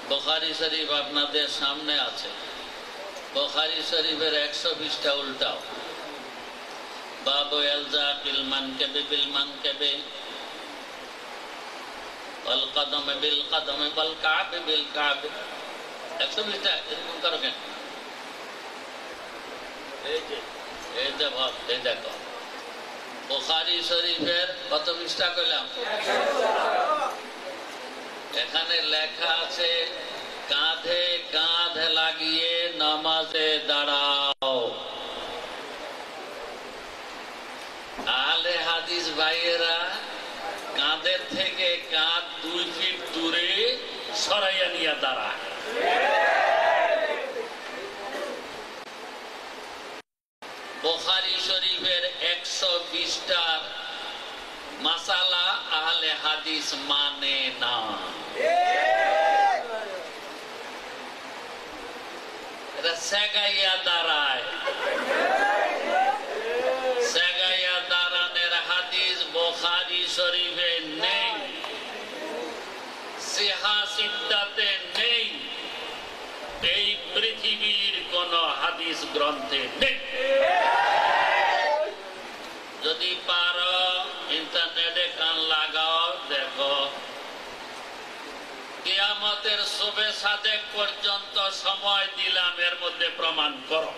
বুখারী শরীফ আপনাদের সামনে আছে। বুখারী শরীফের 120টা উল্টাও। বাবু ইলজাকিল মানকিবি বিল মানকিবি ওয়াল কদমে বিল কদমে ওয়াল কা'বি বিল কা'বি। 120টা এরকম করো কেন? এই দেখো বুখারী শরীফের কত পৃষ্ঠা কইলাম? এখানে লেখা আছে কাঁধে কাঁধ লাগিয়ে নামাজে দাঁড়াও। আহলে হাদিস ভাইয়েরা কাঁধের থেকে কাঁধ 2 ফিট দূরে সরাইয়া নিয়ে দাঁড়ায়। বুখারী শরীফের 120টার মাসালা আহলে হাদিস মানে না। এটা সেগাইয়া দাঁড়ায়। সেগাইয়া দাঁড়ানোর হাদিস বুখারী শরীফে নেই, সিহা সিদ্দাতে নেই, এই পৃথিবীর কোন হাদিস গ্রন্থে নেই। যদি পারো ইন্টারনেটে কান লাগাও, দেখো কিয়ামতের শুভে সাদেক পর্যন্ত সময় দিলাম, এর মধ্যে প্রমাণ করো।